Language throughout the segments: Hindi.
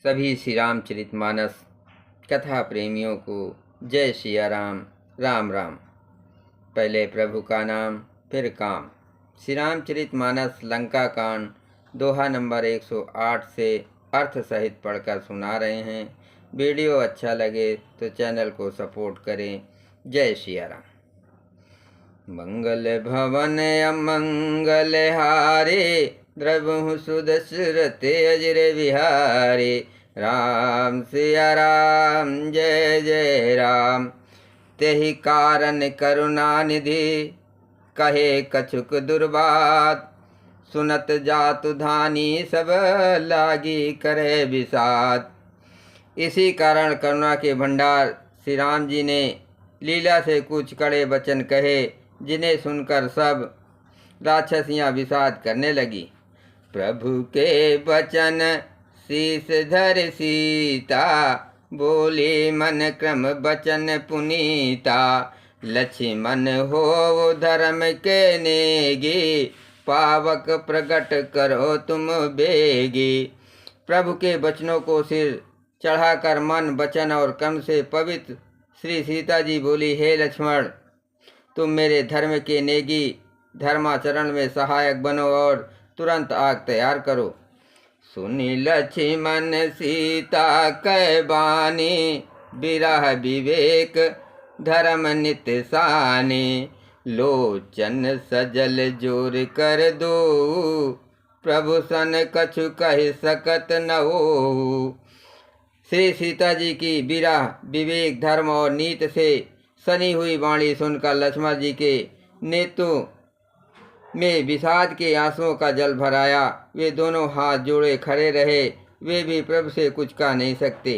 सभी श्री रामचरितमानस कथा प्रेमियों को जय सिया राम। राम राम। पहले प्रभु का नाम फिर काम। श्री रामचरितमानस लंका कांड दोहा नंबर 108 से अर्थ सहित पढ़कर सुना रहे हैं। वीडियो अच्छा लगे तो चैनल को सपोर्ट करें। जय सिया राम। मंगल भवन अमंगल हारे, द्रवहु सुदशरथ अजर विहारे। राम सिया राम जय जय राम। तेहि कारण करुणा निधि, कहे कछुक दुर्बात। सुनत जातु धानी सब, लागी करे विषाद। इसी कारण करुणा के भंडार श्री राम जी ने लीला से कुछ कड़े वचन कहे, जिन्हें सुनकर सब राक्षसियां विषाद करने लगी। प्रभु के वचन शीस धर सीता, बोली मन क्रम वचन पुनीता। लक्ष्मण हो धर्म के नेगी, पावक प्रगट करो तुम बेगी। प्रभु के वचनों को सिर चढ़ाकर मन वचन और कर्म से पवित्र श्री सीता जी बोली, हे लक्ष्मण, तुम मेरे धर्म के नेगी, धर्माचरण में सहायक बनो और तुरंत आग तैयार करो। सुनी लक्ष्मण सीता कै बानी, विरह विवेक धर्म नित सानी। लोचन सजल जोर कर दो, प्रभु सन कछु कह सकत न हो। श्री सीता जी की विरह विवेक धर्म और नीत से सनी हुई वाणी सुनकर लक्ष्मण जी के नेत्रों में विषाद के आंसुओं का जल भराया। वे दोनों हाथ जोड़े खड़े रहे, वे भी प्रभु से कुछ कह नहीं सकते।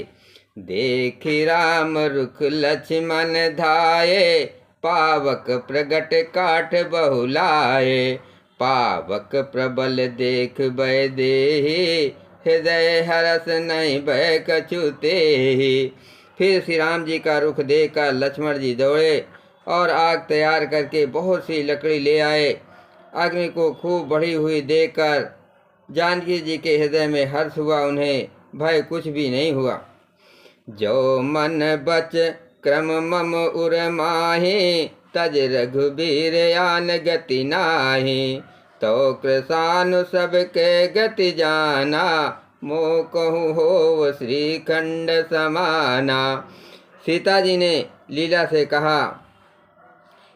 देखि राम रुख लक्ष्मण धाये, पावक प्रगट काठ बहुलाए। पावक प्रबल देख भय देहि, हृदय हरस नहीं भय कछु तेहि। फिर श्री राम जी का रुख देखकर लक्ष्मण जी दौड़े और आग तैयार करके बहुत सी लकड़ी ले आए। अग्नि को खूब बढ़ी हुई देखकर जानकी जी के हृदय में हर्ष हुआ, उन्हें भय कुछ भी नहीं हुआ। जो मन बच क्रम मम उर माहि, तज रघुबीर आन गति नाही। तो कृसानु सबके गति जाना, मोह कहूँ हो श्रीखंड समाना। सीता जी ने लीला से कहा,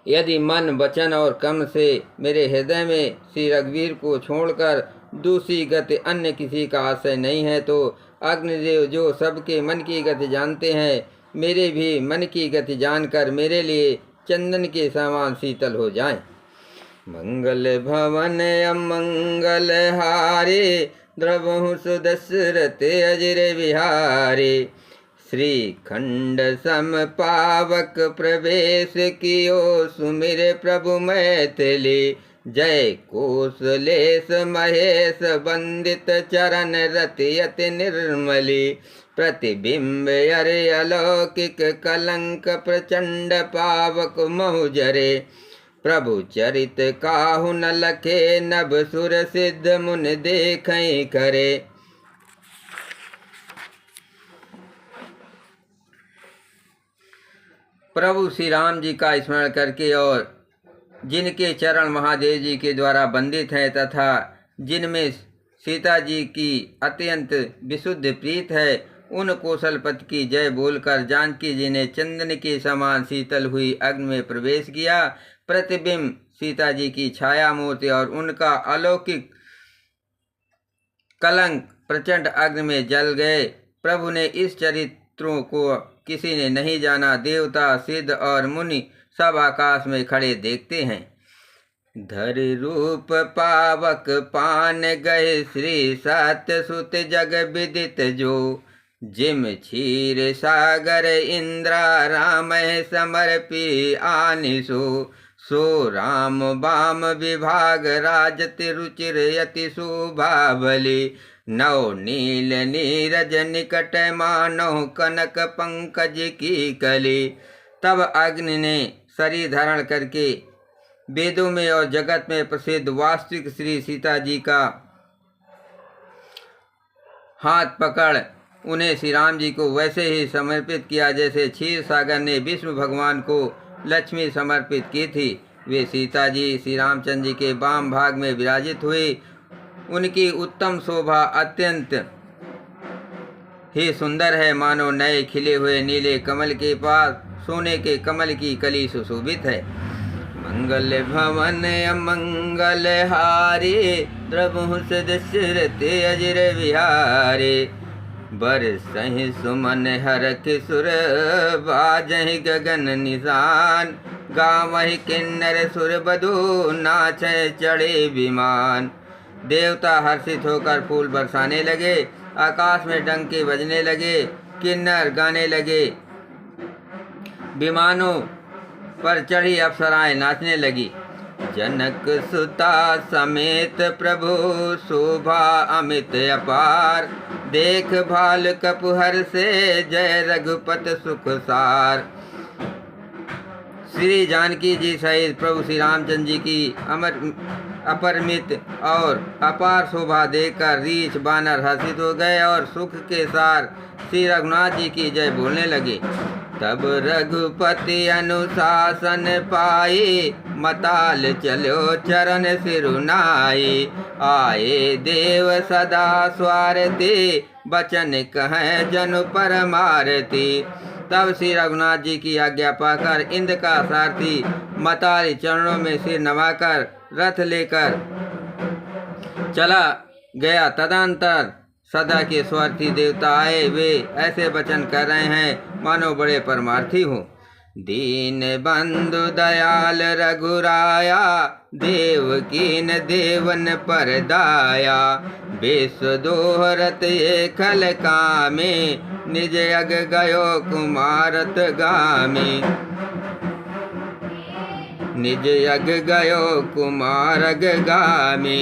यदि मन वचन और कर्म से मेरे हृदय में श्री रघुवीर को छोड़कर दूसरी गति अन्य किसी का आश्रय नहीं है, तो अग्निदेव जो सबके मन की गति जानते हैं, मेरे भी मन की गति जानकर मेरे लिए चंदन के समान शीतल हो जाएं। मंगल भवन अमंगल हारे, द्रवहु सुदशरथ अजर विहारे। श्रीखंड सम पावक प्रवेश कियो, सुमिर प्रभु मैथिली। जय कौशलेश महेश वंदित चरण रति अति निर्मली। प्रतिबिंब अरे अलौकिक कलंक प्रचंड पावक महुजरे। प्रभु चरित काहु न लखे, नभ सुर सिद्ध मुन देखै करे। प्रभु श्री राम जी का स्मरण करके और जिनके चरण महादेव जी के द्वारा बंदित हैं तथा जिनमें सीता जी की अत्यंत विशुद्ध प्रीत है, उन कौशलपति की जय बोलकर जानकी जी ने चंदन के समान शीतल हुई अग्नि में प्रवेश किया। प्रतिबिंब सीता जी की छाया मूर्ति और उनका अलौकिक कलंक प्रचंड अग्नि में जल गए। प्रभु ने इस चरित्रों को किसी ने नहीं जाना। देवता सिद्ध और मुनि सब आकाश में खड़े देखते हैं। धर रूप पावक पान गए, श्री सत्य सुत जग विदित जो। जिम क्षीर सागर इंद्रा, राम समर्पी आनिसो। सो राम बाम विभाग, राजति रुचिर यति शोभा बलि। नौ नील नीरज निकट, मानो कनक पंकज की कली। तब अग्नि ने शरीर धारण करके वेदों में और जगत में प्रसिद्ध वास्तविक श्री सीता जी का हाथ पकड़ उन्हें श्री राम जी को वैसे ही समर्पित किया जैसे क्षीर सागर ने विष्णु भगवान को लक्ष्मी समर्पित की थी। वे सीता जी श्री रामचंद्र जी के वाम भाग में विराजित हुई। उनकी उत्तम शोभा अत्यंत ही सुंदर है, मानो नए खिले हुए नीले कमल के पास सोने के कमल की कली सुशोभित है। मंगल भवन अमंगल हारे, द्रवहु दशरथ अजर विहारे। बरसहि सुमन हरख सुर, बाजहि गगन निशान। गावहि किन्नर सुर बधु, नाचै चढ़े विमान। देवता हर्षित होकर फूल बरसाने लगे, आकाश में डंके बजने लगे, किन्नर गाने लगे, विमानों पर चढ़ी अप्सराएं नाचने लगी। जनक सुता समेत प्रभु, शोभा अमित अपार। देख भाल कपुहर से, जय रघुपत सुख सार। श्री जानकी जी सहित प्रभु श्री रामचंद्र जी की अपरिमित और अपार शोभा देखकर रीछ बानर हर्षित हो गए और सुख के सार श्री रघुनाथ जी की जय बोलने लगे। तब रघुपति अनुशासन पाई, मताल चलो चरण सिरुनाई। आए देव सदा स्वारथी, बचन कहें जनु परमारती। तब श्री रघुनाथ जी की आज्ञा पाकर इंद्र का सारथी मताली चरणों में सिर नवाकर रथ लेकर चला गया। तदंतर सदा के स्वार्थी देवता आए, वे ऐसे वचन कर रहे हैं मानो बड़े परमार्थी हो। दीन बंधु दयाल रघुराया, देवकीन देवन पर दाया। विश्व दोहरत ये खल कामे, निज अग गयो कुमारत गामे। निज यग गयो कुमारग गामे।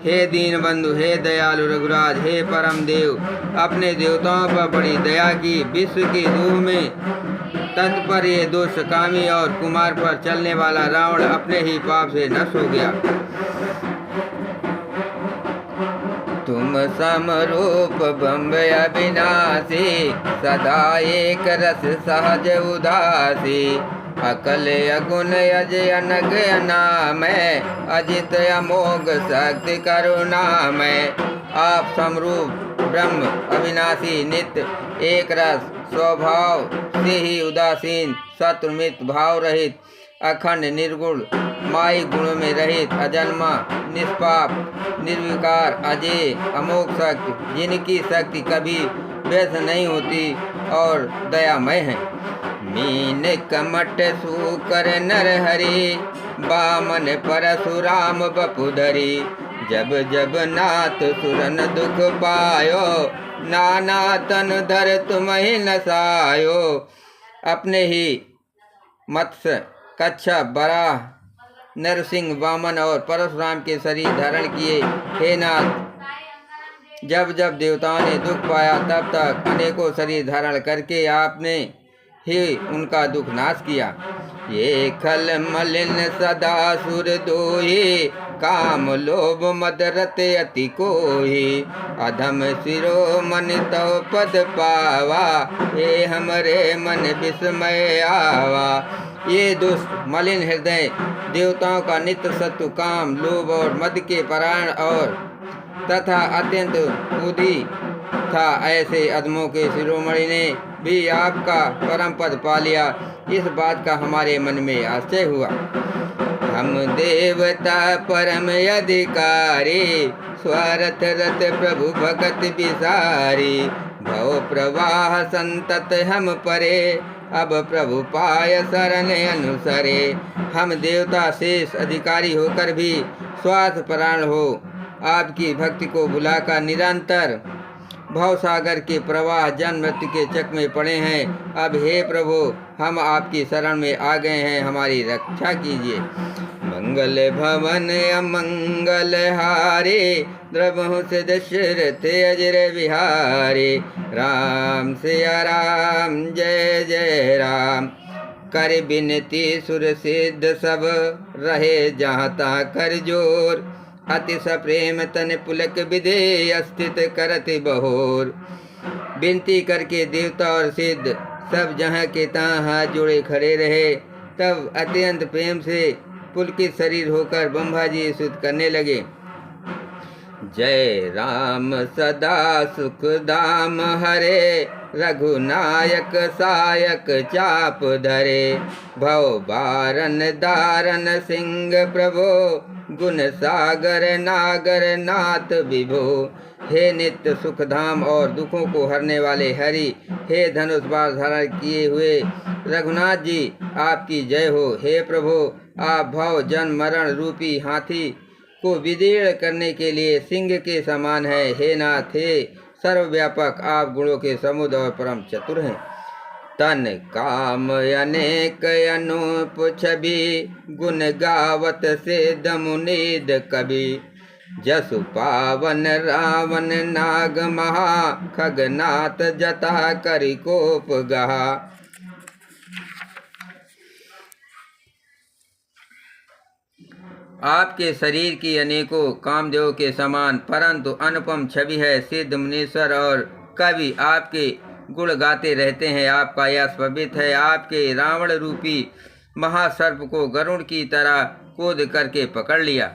हे दीन बंधु, हे दयालु रघुराज, हे परम देव, अपने देवताओं पर बड़ी दया की। विश्व की दूह में तत्पर ये दुष्कामी और कुमार पर चलने वाला रावण अपने ही पाप से नष्ट हो गया। तुम समरूप बम्ब अविनाशी, सदा एक रस सहज उदासी। अकल अगुण अजय अनग अनामय, अजित अमोघ शक्ति करुणामय। आप समरूप ब्रह्म अविनाशी, नित्य एक रस स्वभाव से ही उदासीन, शत्रुमित भाव रहित, अखंड निर्गुण, माई गुणों में रहित, अजन्मा, निष्पाप, निर्विकार, अजय, अमोघ शक्ति, जिनकी शक्ति कभी व्यर्थ नहीं होती और दयामय है। मीन कमट सूकर नर हरि, बामन परशुराम बपुधरी। जब जब नाथ सुरन दुख पायो, नाना तन धर तुम्हें नसायो। अपने ही मत्स्य, कच्छप, बराह, नरसिंह, वामन और परशुराम के शरीर धारण किए। हे नाथ, जब जब देवताओं ने दुख पाया तब तक अनेकों शरीर धारण करके आपने ही उनका दुख नाश किया। ये खल मलिन सदा सुर दोही, काम लोभ मद रत अति कोही। अधम सिरो मन तव पद पावा, हे हमरे मन विस्मय आवा। ये दुष्ट मलिन हृदय देवताओं का नित्य शत्रु काम, लोभ और मद के परायण और तथा अत्यंत उदी था। ऐसे अधमों के शिरोमणि ने भी आपका परम पद पा लिया, इस बात का हमारे मन में आश्चर्य हुआ। हम देवता परम अधिकारी, स्वरथ रथ प्रभु भगत विसारी। भव प्रवाह संतत हम परे, अब प्रभु पाय शरण अनुसरे। हम देवता शेष अधिकारी होकर भी स्वार्थ परायण हो आपकी भक्ति को भुलाकर निरंतर भव सागर के प्रवाह जन्म मृत्यु के चक्र में पड़े हैं। अब हे प्रभु, हम आपकी शरण में आ गए हैं, हमारी रक्षा कीजिए। मंगल भवन अमंगल हारे, द्रवहु से दशरथ अजर विहारे। राम सिया राम, जय जय राम। कर बिनती सुर सिद्ध सब, रहे जहाँ तहाँ कर जोर। अति सप्रेम तन पुलक विधे, अस्थित करति बहोर। विनती करके देवता और सिद्ध सब जहाँ के तहाँ हाथ जोड़े खड़े रहे। तब अत्यंत प्रेम से पुलकित शरीर होकर ब्रह्मा जी स्तुति करने लगे। जय राम सदा सुख धाम हरे, रघुनायक सायक चाप धरे। भव बारन दारन सिंह प्रभो, गुण सागर नागर नाथ विभो। हे नित्य सुख धाम और दुखों को हरने वाले हरि, हे धनुष बाण धारण किए हुए रघुनाथ जी, आपकी जय हो। हे प्रभु, आप भव जन मरण रूपी हाथी को विदीर्ण करने के लिए सिंह के समान है। हे नाथ, हे सर्वव्यापक, आप गुणों के समुद्र और परम चतुर हैं। तन काम अनेक अनूप छवि, गुण गावत सिद्ध मुनीद कवि। जसु पावन रावण नाग महा, खगनाथ जटा करि कोप गहा। आपके शरीर की अनेकों कामदेव के समान परंतु अनुपम छवि है। सिद्ध मुनीश्वर और कवि आपके गुण गाते रहते हैं। आपका यश पवित्र है। आपके रावण रूपी महासर्प को गरुड़ की तरह कूद करके पकड़ लिया।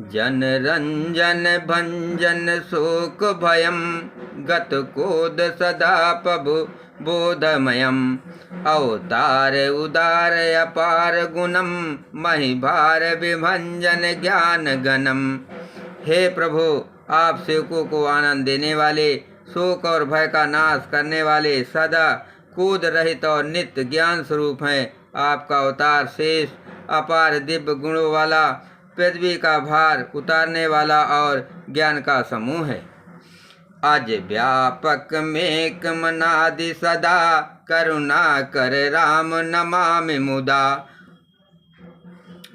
जन रंजन भंजन शोक भयम, गत कोद सदा प्रभु बोधमयम। अवतार उदार अपार गुणम, महिभार विभंजन ज्ञान गणम। हे प्रभु, आप सेवकों को आनंद देने वाले, शोक और भय का नाश करने वाले, सदा कूद रहित और नित्य ज्ञान स्वरूप हैं। आपका अवतार शेष अपार दिव्य गुणों वाला, पृथ्वी का भार उतारने वाला और ज्ञान का समूह है। अज व्यापक मेक मनादि सदा, करुणा कर राम नमामि मुदा।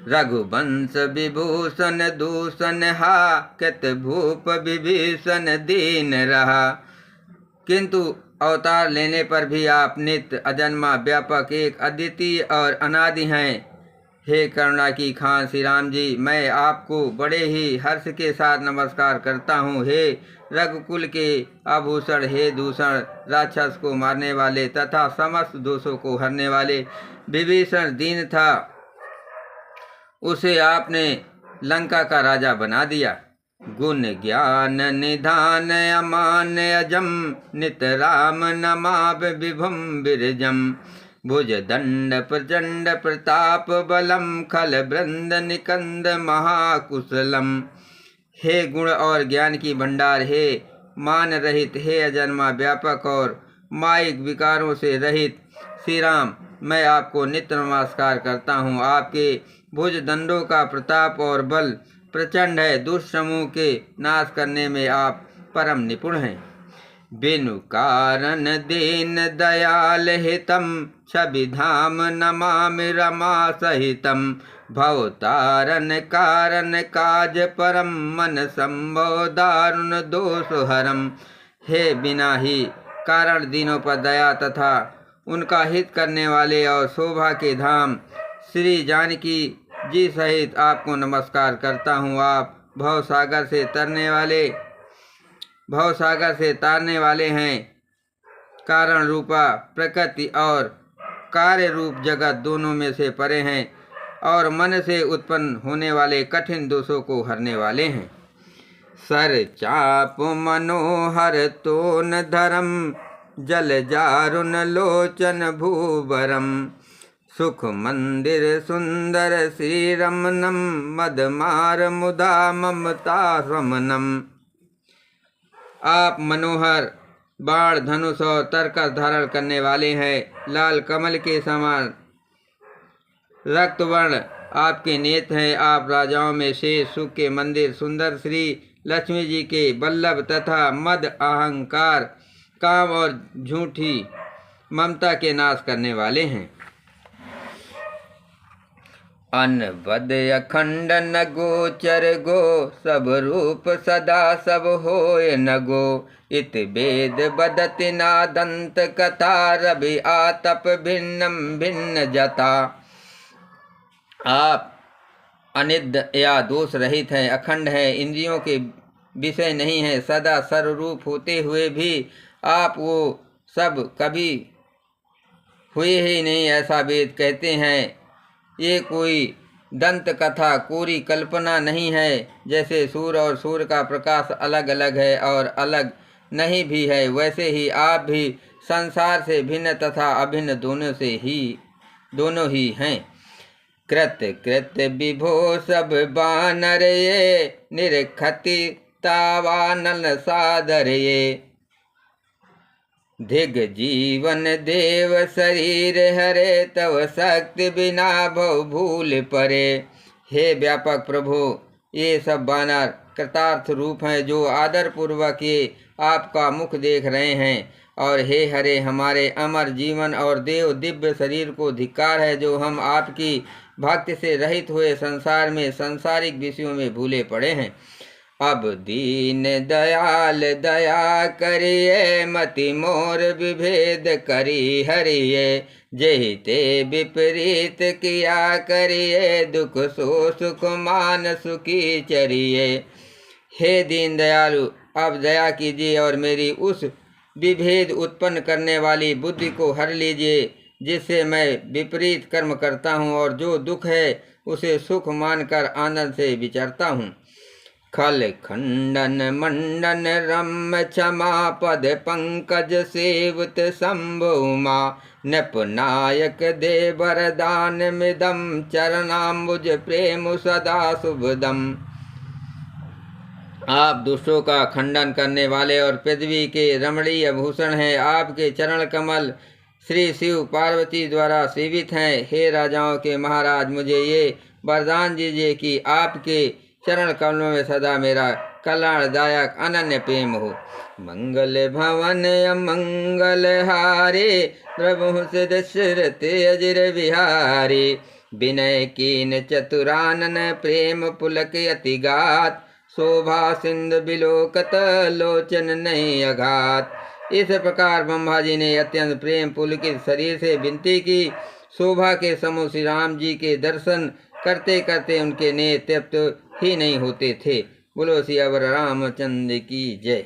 रघुवंश विभूषण दूषण हा, कृत भूप विभीषण दीन रहा। किंतु अवतार लेने पर भी आप नित्य अजन्मा व्यापक एक अद्वितीय और अनादि हैं। हे करुणा की खान श्री राम जी, मैं आपको बड़े ही हर्ष के साथ नमस्कार करता हूँ। हे रघुकुल के आभूषण, हे दूषण राक्षस को मारने वाले तथा समस्त दोषों को हरने वाले। विभीषण दीन था, उसे आपने लंका का राजा बना दिया। गुण ज्ञान निधान अमान अजम, नित राम नमाभ विभुम बिरजम। भुज दंड प्रचंड प्रताप बलम, खल वृंद निकंद महाकुशलम। हे गुण और ज्ञान की भंडार, हे मान रहित, हे अजन्मा व्यापक और माइक विकारों से रहित श्री राम, मैं आपको नित्य नमस्कार करता हूँ। आपके भुज दंडों का प्रताप और बल प्रचंड है। दुष्ट समूह के नाश करने में आप परम निपुण हैं। बिनु कारण दीन दयाल हितम, छवि धाम नमामि रमा सहितम। भवतारण कारण काज परम, मन संभव दारुण दोष हरम। हे बिना ही कारण दीनों पर दया तथा उनका हित करने वाले और शोभा के धाम श्री जानकी जी सहित आपको नमस्कार करता हूँ। आप भवसागर से तारने वाले हैं। कारण रूपा प्रकृति और कार्य रूप जगत दोनों में से परे हैं और मन से उत्पन्न होने वाले कठिन दोषों को हरने वाले हैं। सर चाप मनोहर तोन धरम, जल जारुन लोचन भूबरम। सुख मंदिर सुंदर श्री रमनम, मदमार मुदा ममता रमनम। आप मनोहर बाण धनुष और तरकस धारण करने वाले हैं। लाल कमल के समान रक्तवर्ण आपके नेत्र हैं। आप राजाओं में शेष सुख के मंदिर, सुंदर श्री लक्ष्मी जी के बल्लभ तथा मद अहंकार, काम और झूठी ममता के नाश करने वाले हैं। अनबद अखंड न गोचर गो, सब रूप सदा सब होय न गो। इत वेद बदति नादंत कथा, रवि आतप भिन्नम भिन्न जता। आप अनिद्य या दोष रहित हैं, अखंड हैं, इंद्रियों के विषय नहीं हैं, सदा सर्वरूप होते हुए भी आप वो सब कभी हुए ही नहीं, ऐसा वेद कहते हैं। ये कोई दंत कथा, कोरी कल्पना नहीं है। जैसे सूर्य और सूर्य का प्रकाश अलग अलग है और अलग नहीं भी है, वैसे ही आप भी संसार से भिन्न तथा अभिन्न दोनों ही हैं। कृत्य कृत्य विभो सब बानर ये, निरखति तावानल सादर ये। धिग जीवन देव शरीर हरे, तव शक्ति बिना भव भूल परे। हे व्यापक प्रभु, ये सब बानर कृतार्थ रूप हैं जो आदर पूर्वक ये आपका मुख देख रहे हैं। और हे हरे, हमारे अमर जीवन और देव दिव्य शरीर को धिक्कार है जो हम आपकी भक्ति से रहित हुए संसार में सांसारिक विषयों में भूले पड़े हैं। अब दीन दयाल दया करिए, मति मोर विभेद करी हरिये। जेहि ते विपरीत किया करिए, दुख सो सुख मान सुखी चरिए। हे दीन दयालु, अब दया कीजिए और मेरी उस विभेद उत्पन्न करने वाली बुद्धि को हर लीजिए, जिससे मैं विपरीत कर्म करता हूँ और जो दुख है उसे सुख मानकर आनंद से विचरता हूँ। खल खंडन मंडन रम क्षमा पद पंकज सेवत शंभुमा। नपनायक दे वरदान मिदम, चरणाम्बुज प्रेम सदा शुभदम। आप दुष्टों का खंडन करने वाले और पृथ्वी के रमणीय भूषण हैं। आपके चरण कमल श्री शिव पार्वती द्वारा सेवित हैं। हे राजाओं के महाराज, मुझे ये वरदान दीजिए कि आपके चरण कमलों में सदा मेरा कल्याणदायक अनन्य प्रेम हो। मंगल भवन अमंगल हारे, प्रभु दशरथ अजिर बिहारी। विनय कीन चतुरानन, प्रेम पुलक अति गात। शोभा सिंधु बिलोकत, लोचन नहीं अघात। इस प्रकार ब्रह्मा जी ने अत्यंत प्रेम पुलकित शरीर से विनती की। शोभा के समूह श्री राम जी के दर्शन करते करते उनके नेत्र तृप्त ही नहीं होते थे। बोलो सियावर रामचंद्र की जय।